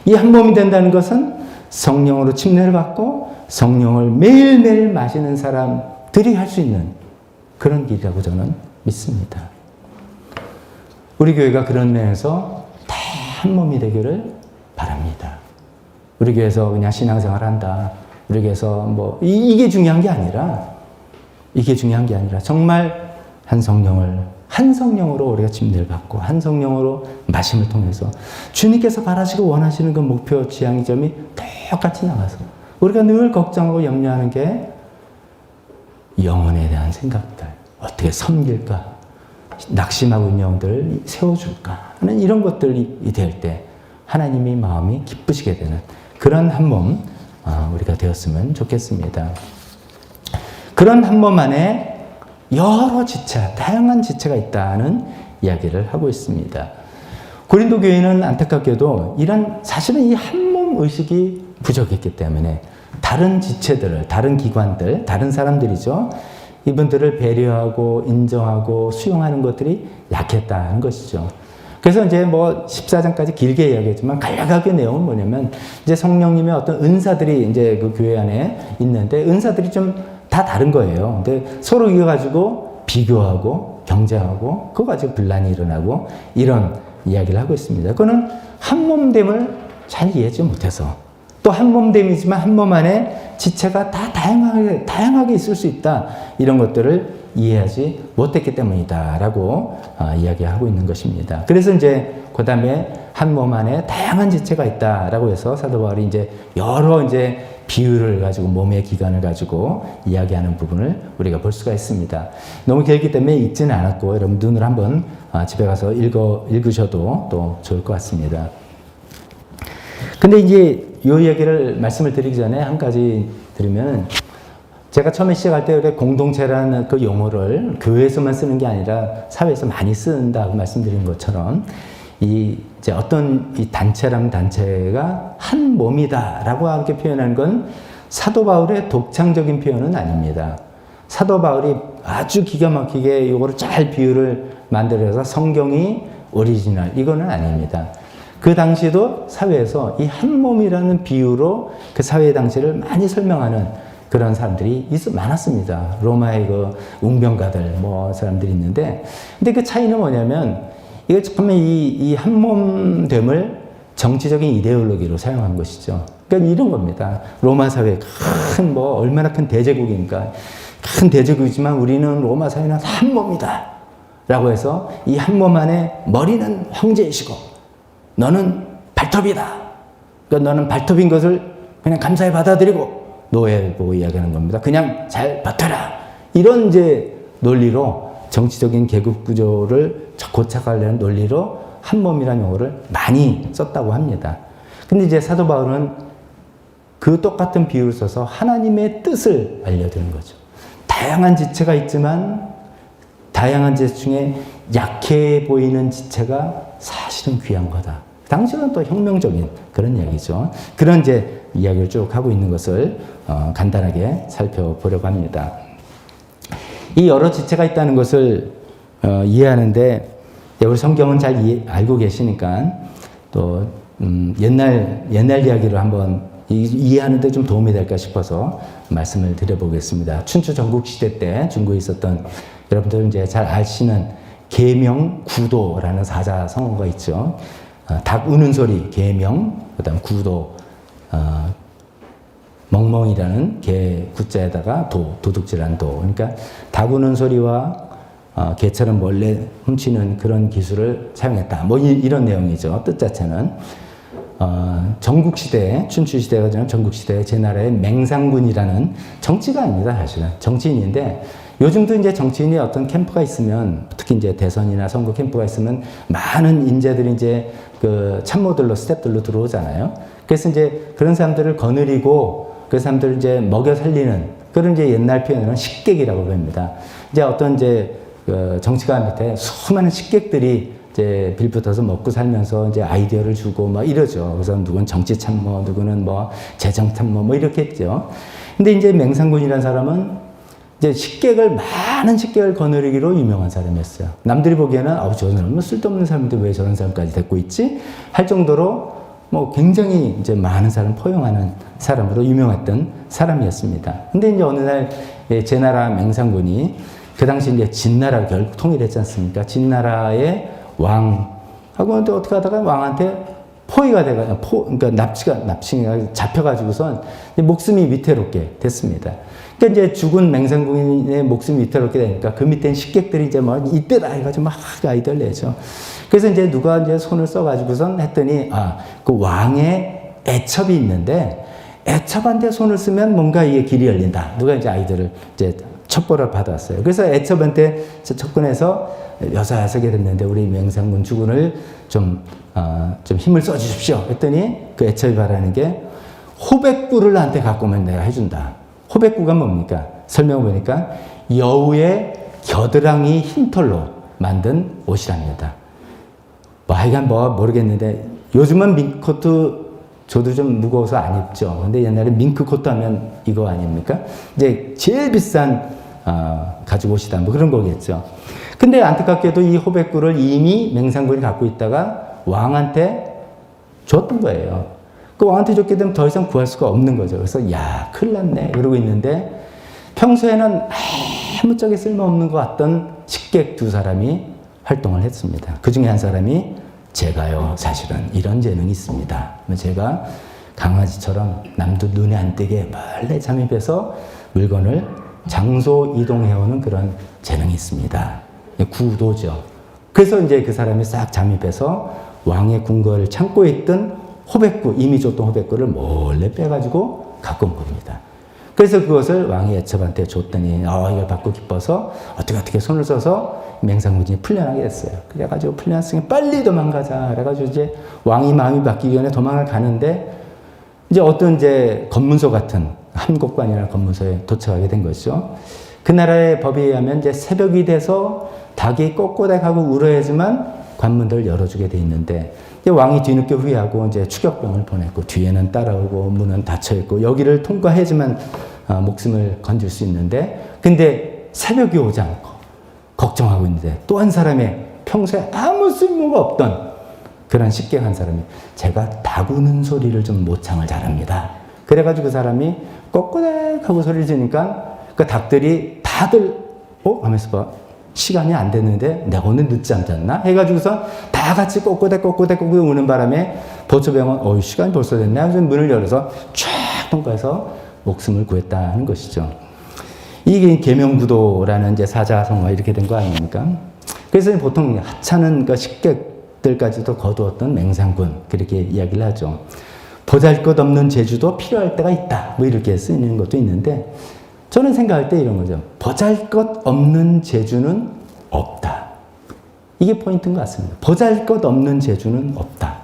[SPEAKER 1] 이 한 몸이 된다는 것은 성령으로 침례를 받고 성령을 매일매일 마시는 사람들이 할 수 있는 그런 길이라고 저는 믿습니다. 우리 교회가 그런 면에서 다 한 몸이 되기를 바랍니다. 우리 교회에서 그냥 신앙생활 한다. 우리 교회에서 이게 중요한 게 아니라 정말 한 성령으로 우리가 침례를 받고 한 성령으로 마심을 통해서 주님께서 바라시고 원하시는 그 목표 지향점이 똑같이 나가서 우리가 늘 걱정하고 염려하는 게 영혼에 대한 생각들, 어떻게 섬길까, 낙심하고 있는 영들을 세워줄까 하는 이런 것들이 될 때 하나님이 마음이 기쁘시게 되는 그런 한 몸, 우리가 되었으면 좋겠습니다. 그런 한 몸 안에 여러 지체, 다양한 지체가 있다는 이야기를 하고 있습니다. 고린도 교회는 안타깝게도 사실은 이 한 몸 의식이 부족했기 때문에 다른 지체들을, 다른 기관들, 다른 사람들이죠. 이분들을 배려하고 인정하고 수용하는 것들이 약했다는 것이죠. 그래서 이제 14장까지 길게 이야기했지만 간략하게 내용은 뭐냐면 이제 성령님의 어떤 은사들이 이제 그 교회 안에 있는데 은사들이 좀 다 다른 거예요. 근데 서로 이거 가지고 비교하고 경쟁하고 그거 가지고 분란이 일어나고 이런 이야기를 하고 있습니다. 그거는 한 몸됨을 잘 이해하지 못해서 또 한 몸됨이지만 한 몸 안에 지체가 다 다양하게 있을 수 있다. 이런 것들을 이해하지 못했기 때문이다라고 이야기하고 있는 것입니다. 그래서 이제 그 다음에 한 몸 안에 다양한 지체가 있다라고 해서 사도 바울이 이제 여러 이제 비유를 가지고 몸의 기관을 가지고 이야기하는 부분을 우리가 볼 수가 있습니다. 너무 길기 때문에 읽지는 않았고 여러분 눈으로 한번 집에 가서 읽으셔도 또 좋을 것 같습니다. 근데 이제 이 얘기를 말씀을 드리기 전에 한 가지 드리면 제가 처음에 시작할 때 공동체라는 그 용어를 교회에서만 쓰는 게 아니라 사회에서 많이 쓴다고 말씀드린 것처럼 이제 어떤 이 단체라는 단체가 한 몸이다라고 이렇게 표현하는 건 사도 바울의 독창적인 표현은 아닙니다. 사도 바울이 아주 기가 막히게 이거를 잘 비유를 만들어서 성경이 오리지널 이거는 아닙니다. 그 당시도 사회에서 이 한 몸이라는 비유로 그 사회 당시를 많이 설명하는 그런 사람들이 많았습니다. 로마의 그 웅병가들 사람들이 있는데 근데 그 차이는 뭐냐면 이거 처음에 이 한 몸됨을 정치적인 이데올로기로 사용한 것이죠. 그러니까 이런 겁니다. 로마 사회 얼마나 큰 대제국입니까? 큰 대제국이지만 우리는 로마 사회는 한 몸이다. 라고 해서 이 한 몸 안에 머리는 황제이시고 너는 발톱이다. 그러니까 너는 발톱인 것을 그냥 감사히 받아들이고 노예 보고 이야기하는 겁니다. 그냥 잘 버텨라. 이런 이제 논리로 정치적인 계급 구조를 고착하려는 논리로 한 몸이라는 용어를 많이 썼다고 합니다. 근데 이제 사도 바울은 그 똑같은 비유를 써서 하나님의 뜻을 알려드리는 거죠. 다양한 지체가 있지만 다양한 지체 중에 약해 보이는 지체가 사실은 귀한 거다. 당시는 또 혁명적인 그런 이야기죠. 그런 이제 이야기를 쭉 하고 있는 것을 간단하게 살펴보려고 합니다. 이 여러 지체가 있다는 것을 이해하는데 우리 성경은 잘 알고 계시니까 또 옛날 이야기로 한번 이해하는 데 좀 도움이 될까 싶어서 말씀을 드려보겠습니다. 춘추 전국시대 때 중국에 있었던 여러분들 이제 잘 아시는 계명구도라는 사자성어가 있죠. 닭 우는 소리 계명, 그다음 구도 멍멍이라는 개 구자에다가 도둑질한 도. 그러니까 닭 우는 소리와 개처럼 몰래 훔치는 그런 기술을 사용했다. 이런 내용이죠. 뜻 자체는 전국시대, 춘추시대가 지난 전국시대 제 나라의 맹상군이라는 정치가 아닙니다. 사실은 정치인인데 요즘도 이제 정치인이 어떤 캠프가 있으면 특히 이제 대선이나 선거 캠프가 있으면 많은 인재들이 이제 그 참모들로 스태프들로 들어오잖아요. 그래서 이제 그런 사람들을 거느리고 그 사람들을 이제 먹여 살리는 그런 이제 옛날 표현으로는 식객이라고 합니다. 이제 어떤 이제 그 정치가 밑에 수많은 식객들이 이제 빌붙어서 먹고 살면서 이제 아이디어를 주고 이러죠. 그래서 누구는 정치 참모, 누구는 재정 참모 이렇게 했죠. 근데 이제 맹상군이라는 사람은 이제 많은 식객을 거느리기로 유명한 사람이었어요. 남들이 보기에는 저 사람은 쓸데없는 사람인데 왜 저런 사람까지 데리고 있지? 할 정도로 굉장히 이제 많은 사람을 포용하는 사람으로 유명했던 사람이었습니다. 근데 이제 어느 날 제 나라 맹상군이 그 당시 이제 진나라를 결국 통일했지 않습니까? 진나라의 왕하고 어떻게 하다가 왕한테 포위가 그러니까 납치가 잡혀가지고선 목숨이 위태롭게 됐습니다. 그러니까 이제 죽은 맹상군의 목숨이 위태롭게 되니까 그 밑에 식객들이 이제 이때다 해가지고 막 아이디어를 내죠. 그래서 이제 누가 이제 손을 써가지고선 했더니 그 왕의 애첩이 있는데 애첩한테 손을 쓰면 뭔가 이게 길이 열린다. 누가 이제 아이들을 이제 첩보를 받았어요. 그래서 애첩한테 접근해서 여사하게 됐는데 우리 맹상군 주군을 좀 힘을 써주십시오. 했더니 그 애첩이 바라는 게 호백구를 나한테 갖고 오면 내가 해준다. 호백구가 뭡니까? 설명을 보니까 여우의 겨드랑이 흰털로 만든 옷이랍니다. 뭐 하여간 뭐 모르겠는데 요즘은 밍크코트 저도 좀 무거워서 안 입죠. 근데 옛날에 밍크코트 하면 이거 아닙니까? 이제 제일 비싼 가죽 옷이다. 뭐 그런 거겠죠. 근데 안타깝게도 이 호백구를 이미 맹상군이 갖고 있다가 왕한테 줬던 거예요. 그 왕한테 줬게 되면 더 이상 구할 수가 없는 거죠. 그래서 야 큰일 났네 이러고 있는데 평소에는 아무짝에 쓸모없는 것 같던 식객 두 사람이 활동을 했습니다. 그 중에 한 사람이 제가요 사실은 이런 재능이 있습니다. 제가 강아지처럼 남도 눈에 안 띄게 몰래 잠입해서 물건을 장소 이동해오는 그런 재능이 있습니다. 구도죠. 그래서 이제 그 사람이 싹 잠입해서 왕의 궁궐 창고에 있던 호백구, 이미 줬던 호백구를 몰래 빼가지고 갖고 온 겁니다. 그래서 그것을 왕이 애첩한테 줬더니 이걸 받고 기뻐서 어떻게 손을 써서 맹상군이 풀려나게 됐어요. 그래가지고 풀려났으니 빨리 도망가자. 그래가지고 이제 왕이 마음이 바뀌기 전에 도망을 가는데 이제 어떤 이제 검문소 같은 함곡관이라는 검문소에 도착하게 된 것이죠. 그 나라의 법에 의하면 이제 새벽이 돼서 닭이 꼬꼬닥하고 울어야지만 관문들을 열어주게 돼 있는데 이제 왕이 뒤늦게 후회하고 이제 추격병을 보냈고 뒤에는 따라오고 문은 닫혀 있고 여기를 통과해야지만 목숨을 건질 수 있는데 근데 새벽이 오지 않고 걱정하고 있는데 또 한 사람의 평소에 아무 쓸모가 없던 그런 식객 한 사람이 제가 닭 우는 소리를 좀 모창을 잘합니다. 그래가지고 그 사람이 꼬꼬닥 하고 소리를 지니까 그 닭들이 다들 하면서 봐. 시간이 안 됐는데 내가 오늘 늦지 않았나? 해가지고서 다 같이 꼬꼬닥 우는 바람에 보초병은 시간이 벌써 됐네 하면서 문을 열어서 쫙 통과해서 목숨을 구했다는 것이죠. 이게 계명구도라는 이제 사자성어 이렇게 된 거 아닙니까? 그래서 보통 하찮은 그 식객들까지도 거두었던 맹상군 그렇게 이야기를 하죠. 보잘것없는 재주도 필요할 때가 있다. 뭐 이렇게 쓰이는 것도 있는데 저는 생각할 때 이런 거죠. 보잘것없는 재주는 없다. 이게 포인트인 것 같습니다. 보잘것없는 재주는 없다.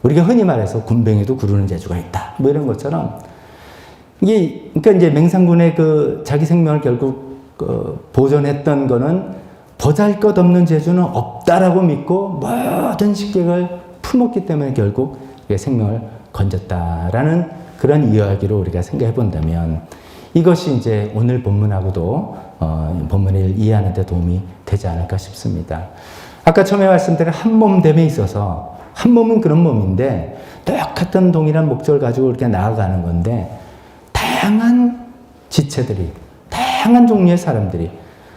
[SPEAKER 1] 우리가 흔히 말해서 군뱅이도 구르는 재주가 있다. 뭐 이런 것처럼 이게 그러니까 이제 맹상군의 그 자기 생명을 결국 보존했던 거는 보잘것없는 재주는 없다라고 믿고 모든 식객을 품었기 때문에 결국 생명을 건졌다라는 그런 이야기로 우리가 생각해 본다면 이것이 이제 오늘 본문하고도 본문을 이해하는 데 도움이 되지 않을까 싶습니다. 아까 처음에 말씀드린 한몸됨에 있어서 한 몸은 그런 몸인데 똑같은 동일한 목적을 가지고 이렇게 나아가는 건데 다양한 지체들이 다양한 종류의 사람들이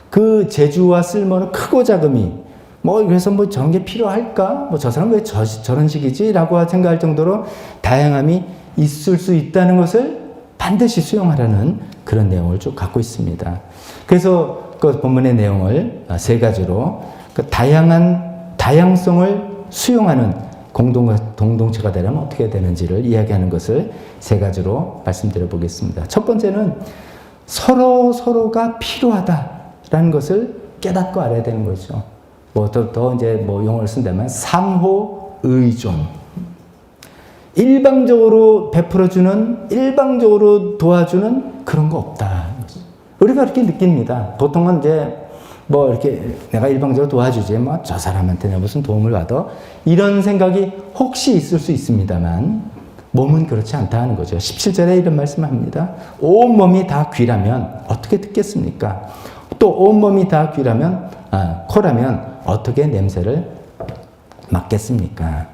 [SPEAKER 1] 그 재주와 쓸모는 크고 작음이 그래서 저런 게 필요할까? 저 사람 왜 저런 식이지? 라고 생각할 정도로 다양함이 있을 수 있다는 것을 반드시 수용하라는 그런 내용을 쭉 갖고 있습니다. 그래서 그 본문의 내용을 세 가지로 그 다양성을 수용하는 공동체가 되려면 어떻게 되는지를 이야기하는 것을 세 가지로 말씀드려 보겠습니다. 첫 번째는 서로가 필요하다라는 것을 깨닫고 알아야 되는 거죠. 더 이제 용어를 쓴다면 상호 의존. 일방적으로 베풀어주는, 일방적으로 도와주는 그런 거 없다. 우리가 그렇게 느낍니다. 보통은 이제 이렇게 내가 일방적으로 도와주지, 저 사람한테 내가 무슨 도움을 받아? 이런 생각이 혹시 있을 수 있습니다만, 몸은 그렇지 않다는 거죠. 17절에 이런 말씀을 합니다. 온 몸이 다 귀라면 어떻게 듣겠습니까? 또 온 몸이 다 코라면 어떻게 냄새를 맡겠습니까?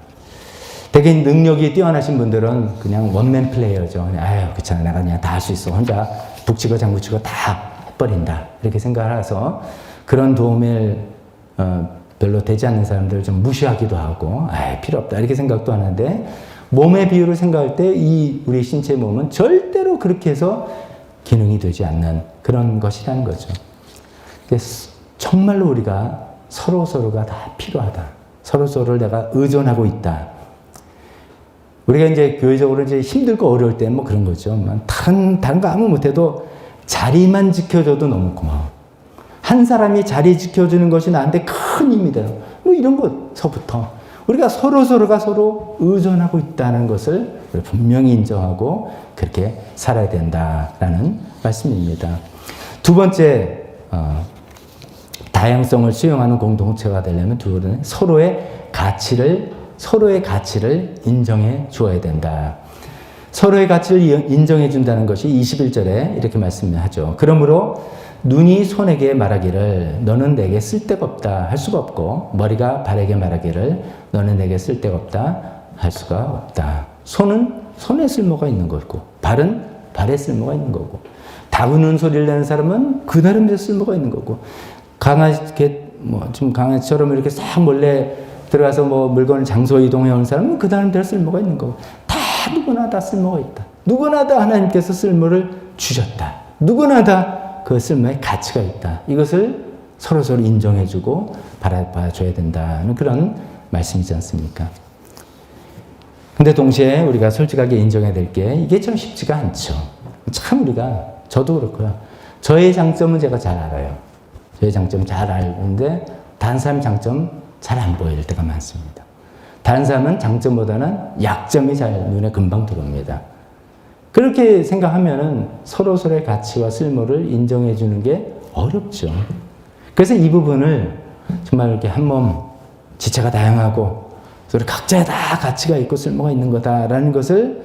[SPEAKER 1] 되게 능력이 뛰어나신 분들은 그냥 원맨 플레이어죠. 귀찮아. 내가 그냥 다 할 수 있어. 혼자 북치고 장구치고 다 해버린다. 이렇게 생각을 해서 그런 도움을 별로 되지 않는 사람들을 좀 무시하기도 하고 필요 없다. 이렇게 생각도 하는데 몸의 비율을 생각할 때 이 우리 신체 몸은 절대로 그렇게 해서 기능이 되지 않는 그런 것이라는 거죠. 정말로 우리가 서로가 다 필요하다. 서로를 내가 의존하고 있다. 우리가 이제 교회적으로 이제 힘들고 어려울 때는 그런 거죠. 다른 거 아무 못해도 자리만 지켜줘도 너무 고마워. 한 사람이 자리 지켜주는 것이 나한테 큰 힘이 돼요. 이런 것서부터 우리가 서로가 서로 의존하고 있다는 것을 분명히 인정하고 그렇게 살아야 된다라는 말씀입니다. 두 번째, 다양성을 수용하는 공동체가 되려면 둘은 서로의 가치를 인정해 주어야 된다. 서로의 가치를 인정해 준다는 것이 21절에 이렇게 말씀하죠. 그러므로 눈이 손에게 말하기를 너는 내게 쓸데가 없다 할 수가 없고, 머리가 발에게 말하기를 너는 내게 쓸데가 없다 할 수가 없다. 손은 손에 쓸모가 있는 거고, 발은 발에 쓸모가 있는 거고, 다구는 소리를 내는 사람은 그 나름대로 쓸모가 있는 거고, 좀 강아지처럼 이렇게 싹 몰래 들어가서 물건을 장소 이동해 오는 사람은 그 나름대로 쓸모가 있는 거고, 누구나 다 쓸모가 있다. 누구나 다 하나님께서 쓸모를 주셨다. 누구나 다 그 쓸모에 가치가 있다. 이것을 서로서로 인정해주고 바라봐줘야 된다는 그런 말씀이지 않습니까? 근데 동시에 우리가 솔직하게 인정해야 될 게 이게 좀 쉽지가 않죠. 참 저도 그렇고요. 저의 장점은 제가 잘 알아요. 저의 장점 잘 알는데 다른 사람 장점 잘 안 보일 때가 많습니다. 다른 사람은 장점보다는 약점이 잘 눈에 금방 들어옵니다. 그렇게 생각하면은 서로서로의 가치와 쓸모를 인정해 주는 게 어렵죠. 그래서 이 부분을 정말 이렇게 한 몸, 지체가 다양하고 서로 각자에 다 가치가 있고 쓸모가 있는 거다라는 것을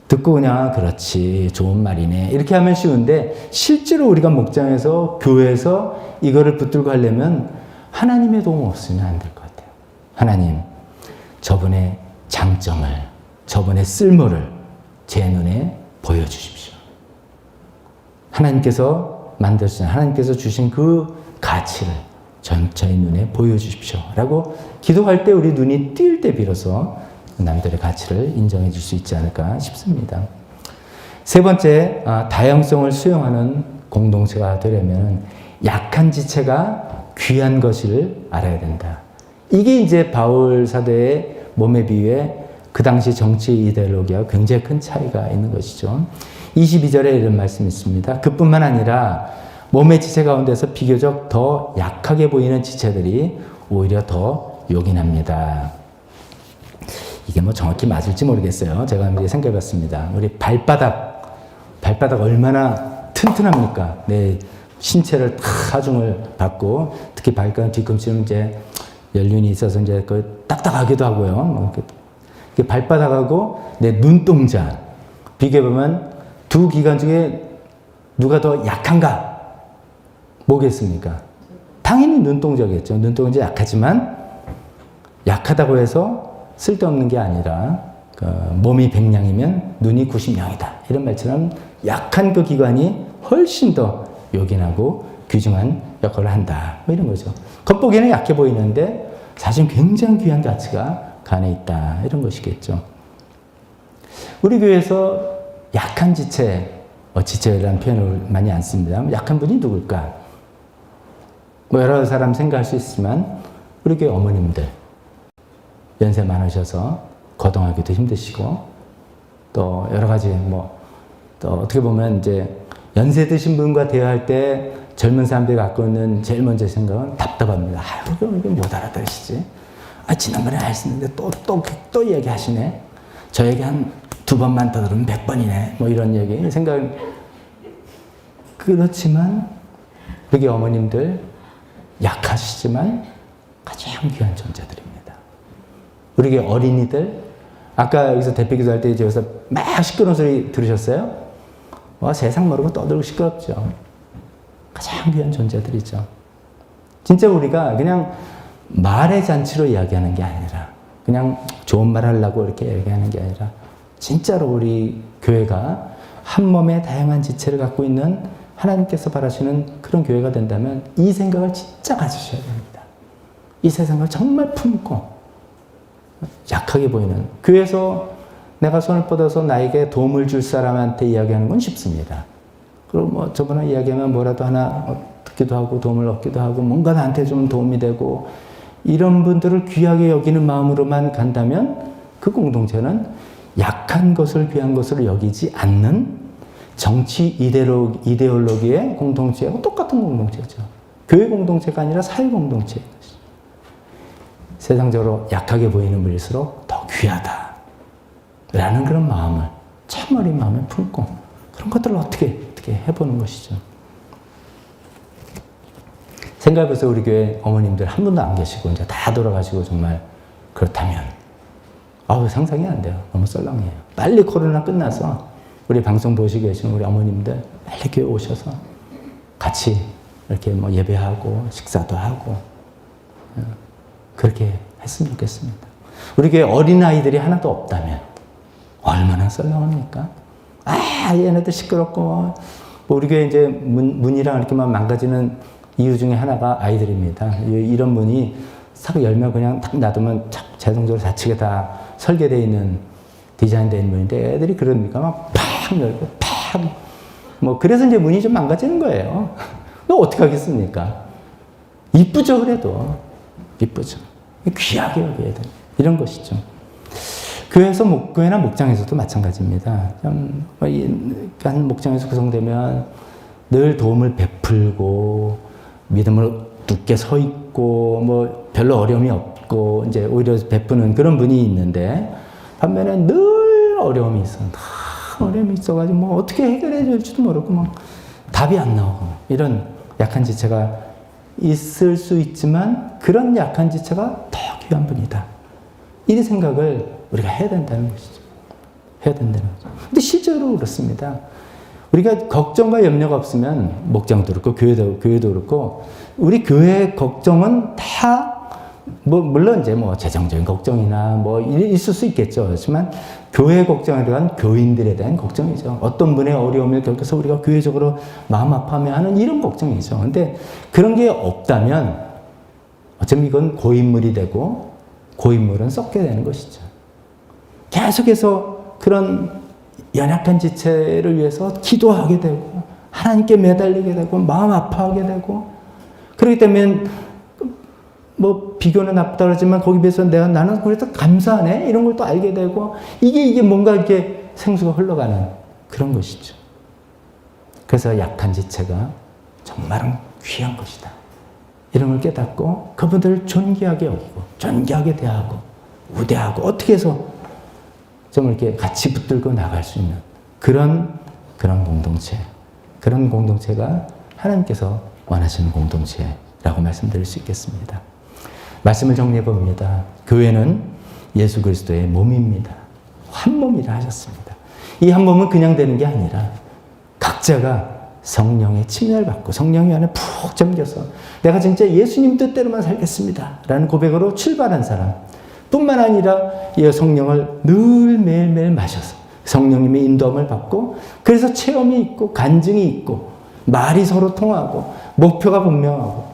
[SPEAKER 1] 듣고 그냥 그렇지, 좋은 말이네 이렇게 하면 쉬운데, 실제로 우리가 목장에서 교회에서 이거를 붙들고 하려면 하나님의 도움 없으면 안 될 것 같아요. 하나님, 저분의 장점을, 저분의 쓸모를 제 눈에 보여주십시오. 하나님께서 만드신, 하나님께서 주신 그 가치를 저의 눈에 보여주십시오. 라고 기도할 때 우리 눈이 띄일 때 비로소 남들의 가치를 인정해 줄 수 있지 않을까 싶습니다. 세 번째, 다양성을 수용하는 공동체가 되려면 약한 지체가 귀한 것을 알아야 된다. 이게 이제 바울 사도의 몸의 비유에 그 당시 정치 이데올로기와 굉장히 큰 차이가 있는 것이죠. 22절에 이런 말씀이 있습니다. 그뿐만 아니라 몸의 지체 가운데서 비교적 더 약하게 보이는 지체들이 오히려 더 요긴합니다. 이게 정확히 맞을지 모르겠어요. 제가 한번 생각해 봤습니다. 우리 발바닥 얼마나 튼튼합니까? 내 신체를 다 하중을 받고, 특히 발가락 뒤꿈치는 이제 연륜이 있어서 이제 딱딱하기도 하고요. 발바닥하고 내 눈동자 비교해보면 두 기관 중에 누가 더 약한가? 뭐겠습니까? 당연히 눈동자겠죠. 눈동자 약하지만 약하다고 해서 쓸데없는 게 아니라 몸이 100냥이면 눈이 90냥이다. 이런 말처럼 약한 그 기관이 훨씬 더 요긴하고 귀중한 역할을 한다. 이런 거죠. 겉보기에는 약해 보이는데 사실 굉장히 귀한 가치가 그 안에 있다. 이런 것이겠죠. 우리 교회에서 약한 지체라는 표현을 많이 안 씁니다. 약한 분이 누굴까? 여러 사람 생각할 수 있지만 우리 교회 어머님들, 연세 많으셔서 거동하기도 힘드시고, 또 여러 가지 또 어떻게 보면 이제 연세 드신 분과 대화할 때 젊은 사람들이 갖고 있는 제일 먼저 생각은 답답합니다. 아유, 이게 못 알아들으시지? 지난번에 하셨는데 또 얘기하시네? 저 얘기 한 2번만 더 들으면 100번이네. 이런 얘기. 생각은. 그렇지만, 우리 어머님들 약하시지만 가장 귀한 존재들입니다. 우리 어린이들, 아까 여기서 대표기도 할 때 여기서 막 시끄러운 소리 들으셨어요? 세상 모르고 떠들고 시끄럽죠. 가장 귀한 존재들이죠. 진짜 우리가 그냥 말의 잔치로 이야기하는 게 아니라, 그냥 좋은 말 하려고 이렇게 얘기하는 게 아니라, 진짜로 우리 교회가 한 몸의 다양한 지체를 갖고 있는 하나님께서 바라시는 그런 교회가 된다면 이 생각을 진짜 가지셔야 됩니다. 이 세상을 정말 품고 약하게 보이는, 교회에서 내가 손을 뻗어서 나에게 도움을 줄 사람한테 이야기하는 건 쉽습니다. 그리고 저번에 이야기하면 뭐라도 하나 듣기도 하고 도움을 얻기도 하고 뭔가 나한테 좀 도움이 되고, 이런 분들을 귀하게 여기는 마음으로만 간다면 그 공동체는 약한 것을 귀한 것으로 여기지 않는 정치 이데올로기의 공동체하고 똑같은 공동체죠. 교회 공동체가 아니라 사회 공동체인 것이죠. 세상적으로 약하게 보이는 분일수록 더 귀하다 라는 그런 마음을, 참 어린 마음을 품고 그런 것들을 어떻게 해보는 것이죠. 생각해보세요. 우리 교회 어머님들 한 분도 안 계시고 이제 다 돌아가시고 정말 그렇다면 상상이 안 돼요. 너무 썰렁해요. 빨리 코로나 끝나서 우리 방송 보시고 계신 우리 어머님들 빨리 교회 오셔서 같이 이렇게 뭐 예배하고 식사도 하고 그렇게 했으면 좋겠습니다. 우리 교회 어린아이들이 하나도 없다면 얼마나 썰렁합니까? 얘네들 시끄럽고 뭐 우리 교회 이제 문이랑 이렇게만 망가지는 이유 중에 하나가 아이들입니다. 이런 문이 싹 열면 그냥 딱 놔두면 자동적으로 닫히게 다 설계되어 있는 디자인되어 있는 문인데 애들이 그러니까 막 팍 열고 팍 뭐 그래서 이제 문이 좀 망가지는 거예요. 너 어떻게 하겠습니까? 이쁘죠 그래도 이쁘죠. 귀하게 여겨야 돼. 이런 것이죠. 교회나 목장에서도 마찬가지입니다. 한 목장에서 구성되면 늘 도움을 베풀고 믿음을 굳게 서 있고 뭐 별로 어려움이 없고 이제 오히려 베푸는 그런 분이 있는데 반면에 늘 어려움이 있어. 어려움이 있어가지고 뭐 어떻게 해결해 줄지도 모르고 막 답이 안 나오고 이런 약한 지체가 있을 수 있지만 그런 약한 지체가 더 귀한 분이다. 이 생각을 우리가 해야 된다는 것이죠. 해야 된다는 거죠. 근데 실제로 그렇습니다. 우리가 걱정과 염려가 없으면 목장도 그렇고 교회도 그렇고 우리 교회 걱정은 다 물론 이제 재정적인 걱정이나 있을 수 있겠죠. 그렇지만 교회 걱정에 대한 교인들에 대한 걱정이죠. 어떤 분의 어려움을 겪어서 우리가 교회적으로 마음 아파하며 하는 이런 걱정이죠. 근데 그런 게 없다면 어쩌면 이건 고인물이 되고 고인물은 썩게 되는 것이죠. 계속해서 그런 연약한 지체를 위해서 기도하게 되고 하나님께 매달리게 되고 마음 아파하게 되고 그렇기 때문에 비교는 나쁘다 그러지만 거기에 비해서 나는 그래도 감사하네 이런 걸 또 알게 되고 이게 뭔가 이렇게 생수가 흘러가는 그런 것이죠. 그래서 약한 지체가 정말은 귀한 것이다. 이런 걸 깨닫고 그분들을 존귀하게 여기고 존귀하게 대하고 우대하고 어떻게 해서 좀 이렇게 같이 붙들고 나갈 수 있는 그런 공동체, 그런 공동체가 하나님께서 원하시는 공동체라고 말씀드릴 수 있겠습니다. 말씀을 정리해 봅니다. 교회는 예수 그리스도의 몸입니다. 한 몸이라 하셨습니다. 이 한 몸은 그냥 되는 게 아니라 각자가 성령의 침례를 받고 성령이 안에 푹 잠겨서 내가 진짜 예수님 뜻대로만 살겠습니다 라는 고백으로 출발한 사람 뿐만 아니라 이 성령을 늘 매일매일 마셔서 성령님의 인도함을 받고 그래서 체험이 있고 간증이 있고 말이 서로 통하고 목표가 분명하고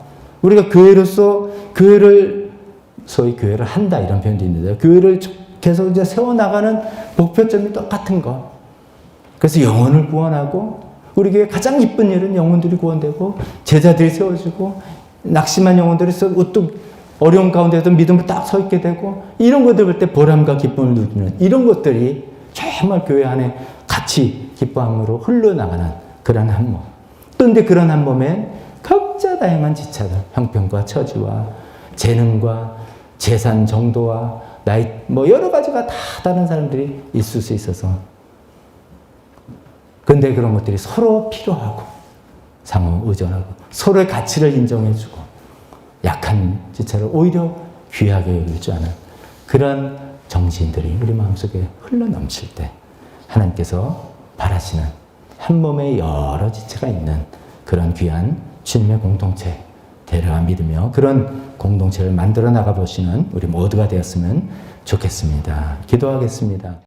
[SPEAKER 1] 우리가 교회로서 소위 교회를 한다 이런 표현도 있는데요. 교회를 계속 이제 세워나가는 목표점이 똑같은 것. 그래서 영혼을 구원하고 우리 교회 가장 기쁜 일은 영혼들이 구원되고 제자들이 세워지고 낙심한 영혼들이 우뚝 어려운 가운데도 믿음을 딱 서 있게 되고 이런 것들 볼 때 보람과 기쁨을 누리는 이런 것들이 정말 교회 안에 같이 기뻐함으로 흘러나가는 그런 한 몸. 또 근데 그런 한 몸에 각자 다양한 지체들, 형편과 처지와 재능과 재산 정도와 나이 여러 가지가 다 다른 사람들이 있을 수 있어서 근데 그런 것들이 서로 필요하고 상호 의존하고 서로의 가치를 인정해주고 약한 지체를 오히려 귀하게 여길 줄 아는 그런 정신들이 우리 마음속에 흘러넘칠 때 하나님께서 바라시는 한 몸에 여러 지체가 있는 그런 귀한 주님의 공동체 되려 믿으며 그런 공동체를 만들어 나가 보시는 우리 모두가 되었으면 좋겠습니다. 기도하겠습니다.